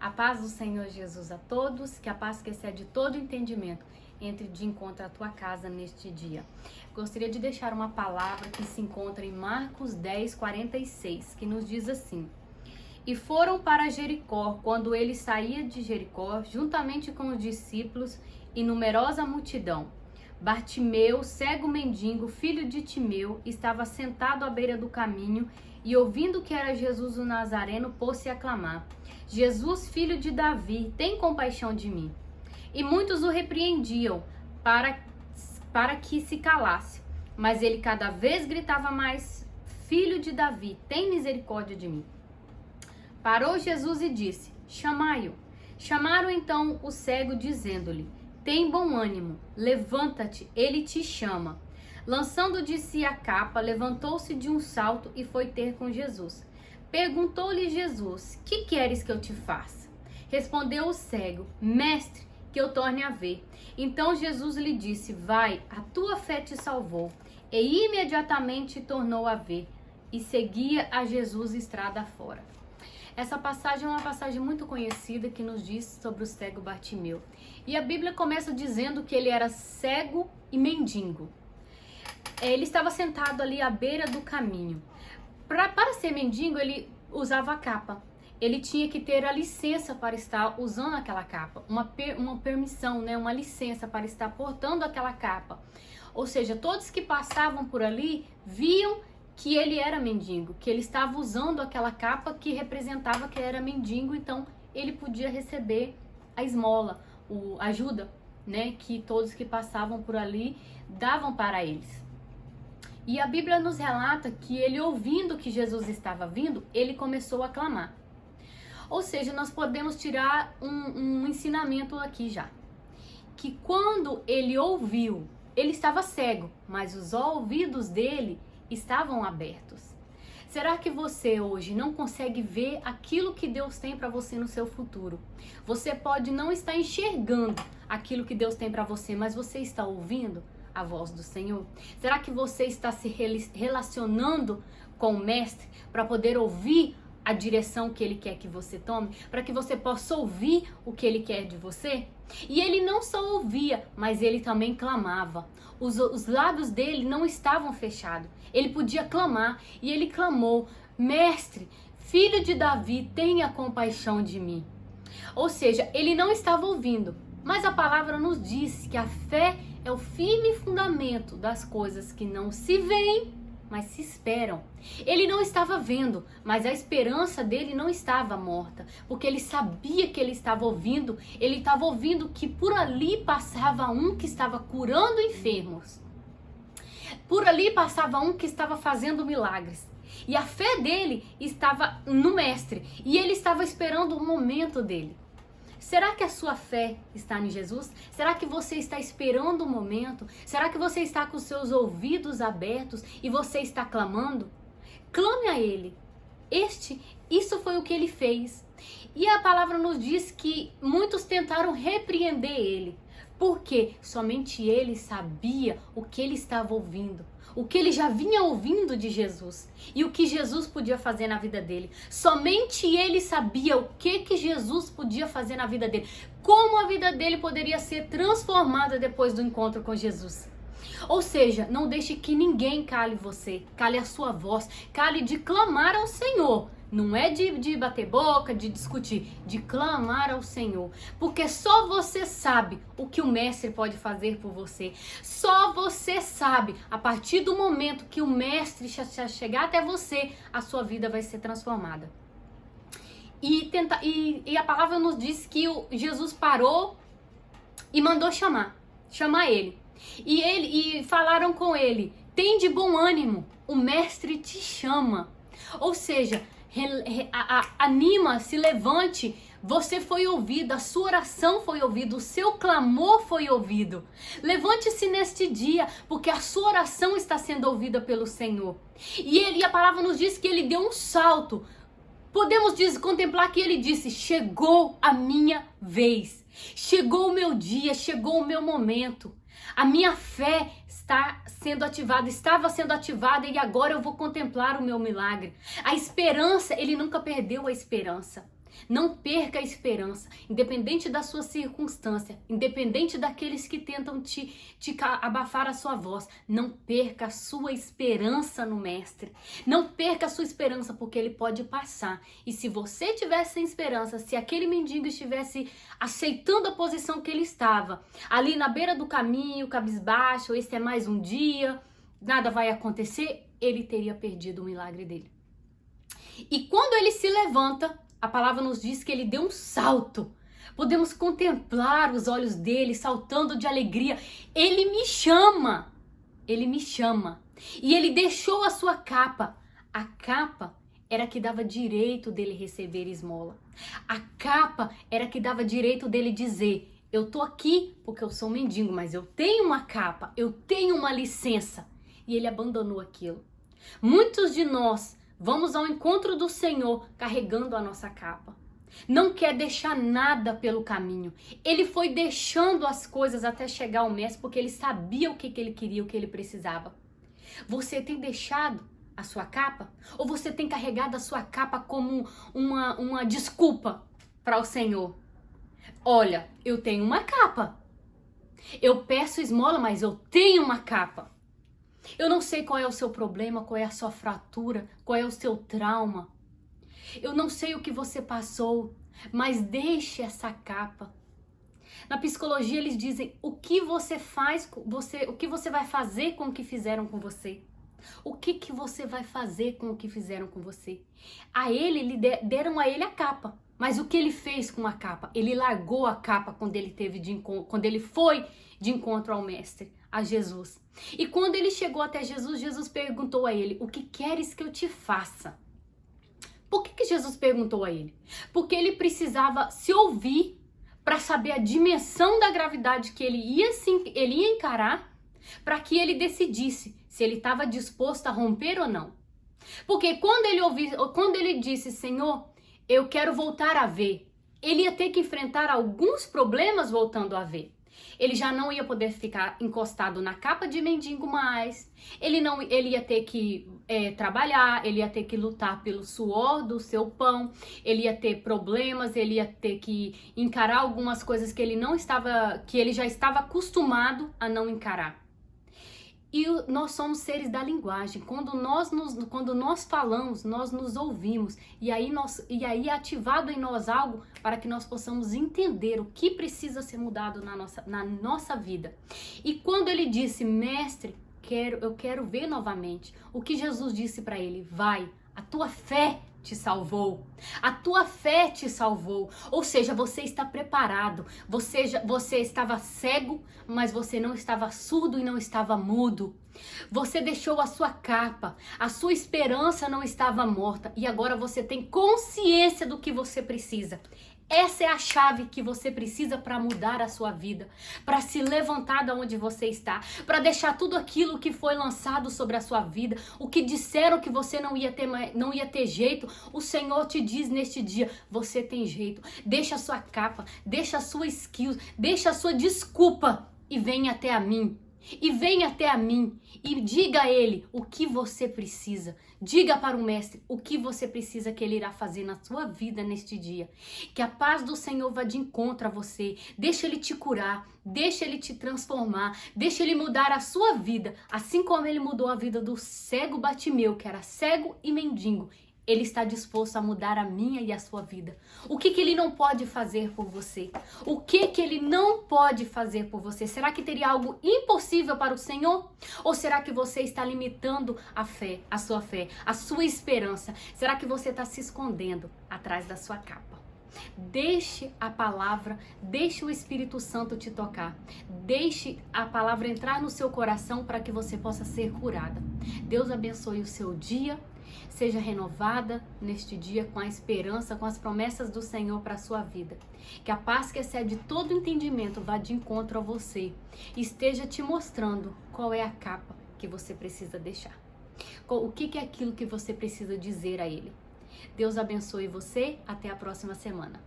A paz do Senhor Jesus a todos, que a paz que excede todo entendimento entre de encontro à tua casa neste dia. Gostaria de deixar uma palavra que se encontra em Marcos 10, 46, que nos diz assim: E foram para Jericó, quando ele saía de Jericó, juntamente com os discípulos e numerosa multidão. Bartimeu, cego mendigo, filho de Timeu, estava sentado à beira do caminho e, ouvindo que era Jesus o Nazareno, pôs-se a clamar: Jesus, filho de Davi, tem compaixão de mim. E muitos o repreendiam para que se calasse. Mas ele cada vez gritava mais: Filho de Davi, tem misericórdia de mim. Parou Jesus e disse: Chamai-o. Chamaram então o cego, dizendo-lhe: Tem bom ânimo, levanta-te, ele te chama. Lançando de si a capa, levantou-se de um salto e foi ter com Jesus. Perguntou-lhe Jesus: Que queres que eu te faça? Respondeu o cego: Mestre, que eu torne a ver. Então Jesus lhe disse: Vai, a tua fé te salvou. E imediatamente tornou a ver, e seguia a Jesus estrada fora. Essa passagem é uma passagem muito conhecida que nos diz sobre o cego Bartimeu. E a Bíblia começa dizendo que ele era cego e mendigo. Ele estava sentado ali à beira do caminho. Para ser mendigo, ele usava a capa. Ele tinha que ter a licença para estar usando aquela capa. Uma permissão, né? Uma licença para estar portando aquela capa. Ou seja, todos que passavam por ali viam que ele era mendigo, que ele estava usando aquela capa que representava que era mendigo, então ele podia receber a esmola, a ajuda, né, que todos que passavam por ali davam para eles. E a Bíblia nos relata que ele, ouvindo que Jesus estava vindo, ele começou a clamar. Ou seja, nós podemos tirar um ensinamento aqui já, que quando ele ouviu, ele estava cego, mas os ouvidos dele estavam abertos. Será que você hoje não consegue ver aquilo que Deus tem para você no seu futuro? Você pode não estar enxergando aquilo que Deus tem para você, mas você está ouvindo a voz do Senhor? Será que você está se relacionando com o Mestre para poder ouvir a direção que Ele quer que você tome? Para que você possa ouvir o que Ele quer de você? E ele não só ouvia, mas ele também clamava. Os lábios dele não estavam fechados. Ele podia clamar e ele clamou: Mestre, filho de Davi, tenha compaixão de mim. Ou seja, ele não estava ouvindo, mas a palavra nos diz que a fé é o firme fundamento das coisas que não se veem, mas se esperam. Ele não estava vendo, mas a esperança dele não estava morta, porque ele sabia que ele estava ouvindo que por ali passava um que estava curando enfermos. Por ali passava um que estava fazendo milagres. E a fé dele estava no Mestre, e ele estava esperando o momento dele. Será que a sua fé está em Jesus? Será que você está esperando o momento? Será que você está com os seus ouvidos abertos e você está clamando? Clame a Ele. Isso foi o que Ele fez. E a palavra nos diz que muitos tentaram repreender Ele, porque somente Ele sabia o que Ele estava ouvindo, o que ele já vinha ouvindo de Jesus e o que Jesus podia fazer na vida dele. Somente ele sabia o que Jesus podia fazer na vida dele, como a vida dele poderia ser transformada depois do encontro com Jesus. Ou seja, não deixe que ninguém cale você, cale a sua voz, cale de clamar ao Senhor. Não é de bater boca, de discutir, de clamar ao Senhor. Porque só você sabe o que o Mestre pode fazer por você. Só você sabe, a partir do momento que o Mestre chegar até você, a sua vida vai ser transformada. E a palavra nos diz que Jesus parou e mandou chamar ele. E falaram com ele: tem de bom ânimo, o Mestre te chama. Ou seja, anima, se levante, você foi ouvido, a sua oração foi ouvida, o seu clamor foi ouvido. Levante-se neste dia, porque a sua oração está sendo ouvida pelo Senhor. E a palavra nos diz que ele deu um salto. Podemos contemplar que ele disse: chegou a minha vez, chegou o meu dia, chegou o meu momento. A minha fé estava sendo ativada e agora eu vou contemplar o meu milagre. A esperança, ele nunca perdeu a esperança. Não perca a esperança, independente da sua circunstância, independente daqueles que tentam te abafar a sua voz. Não perca a sua esperança no Mestre. Não perca a sua esperança, porque ele pode passar. E se você tivesse sem esperança, se aquele mendigo estivesse aceitando a posição que ele estava, ali na beira do caminho, cabisbaixo, esse é mais um dia, nada vai acontecer, ele teria perdido o milagre dele. E quando ele se levanta, a palavra nos diz que ele deu um salto. Podemos contemplar os olhos dele saltando de alegria. Ele me chama. Ele me chama. E ele deixou a sua capa. A capa era que dava direito dele receber esmola. A capa era que dava direito dele dizer: eu tô aqui porque eu sou um mendigo, mas eu tenho uma capa, eu tenho uma licença. E ele abandonou aquilo. Muitos de nós vamos ao encontro do Senhor carregando a nossa capa. Não quer deixar nada pelo caminho. Ele foi deixando as coisas até chegar ao Mestre porque ele sabia o que ele queria, o que ele precisava. Você tem deixado a sua capa? Ou você tem carregado a sua capa como uma desculpa para o Senhor? Olha, eu tenho uma capa. Eu peço esmola, mas eu tenho uma capa. Eu não sei qual é o seu problema, qual é a sua fratura, qual é o seu trauma. Eu não sei o que você passou, mas deixe essa capa. Na psicologia eles dizem o que você faz, o que você vai fazer com o que fizeram com você. O que você vai fazer com o que fizeram com você? Deram a ele a capa. Mas o que ele fez com a capa? Ele largou a capa quando ele foi de encontro ao Mestre, a Jesus. E quando ele chegou até Jesus, Jesus perguntou a ele: o que queres que eu te faça? Por que Jesus perguntou a ele? Porque ele precisava se ouvir para saber a dimensão da gravidade que ele ia encarar, para que ele decidisse se ele estava disposto a romper ou não. Porque quando ele disse: Senhor, eu quero voltar a ver, ele ia ter que enfrentar alguns problemas voltando a ver. Ele já não ia poder ficar encostado na capa de mendigo mais. Ele ia ter que trabalhar, ele ia ter que lutar pelo suor do seu pão, ele ia ter problemas, ele ia ter que encarar algumas coisas que ele já estava acostumado a não encarar. E nós somos seres da linguagem. Quando nós falamos, nós nos ouvimos. E aí é ativado em nós algo para que nós possamos entender o que precisa ser mudado na nossa vida. E quando ele disse: Mestre, eu quero ver novamente, o que Jesus disse para ele? Vai, a tua fé te salvou. A tua fé te salvou. Ou seja, você está preparado. Você estava cego, mas você não estava surdo e não estava mudo. Você deixou a sua capa. A sua esperança não estava morta. E agora você tem consciência do que você precisa. Essa é a chave que você precisa para mudar a sua vida, para se levantar da onde você está, para deixar tudo aquilo que foi lançado sobre a sua vida, o que disseram que você não ia ter jeito. O Senhor te diz neste dia: você tem jeito. Deixa a sua capa, deixa a sua skills, deixa a sua desculpa e venha até a mim. E venha até a mim e diga a ele o que você precisa. Diga para o Mestre o que você precisa que ele irá fazer na sua vida neste dia. Que a paz do Senhor vá de encontro a você. Deixa ele te curar, deixa ele te transformar, deixa ele mudar a sua vida. Assim como ele mudou a vida do cego Batimeu, que era cego e mendigo. Ele está disposto a mudar a minha e a sua vida. O que ele não pode fazer por você? O que ele não pode fazer por você? Será que teria algo impossível para o Senhor? Ou será que você está limitando a fé, a sua esperança? Será que você está se escondendo atrás da sua capa? Deixe a palavra, deixe o Espírito Santo te tocar. Deixe a palavra entrar no seu coração para que você possa ser curada. Deus abençoe o seu dia. Seja renovada neste dia com a esperança, com as promessas do Senhor para a sua vida. Que a paz que excede todo entendimento vá de encontro a você e esteja te mostrando qual é a capa que você precisa deixar. O que é aquilo que você precisa dizer a Ele. Deus abençoe você. Até a próxima semana.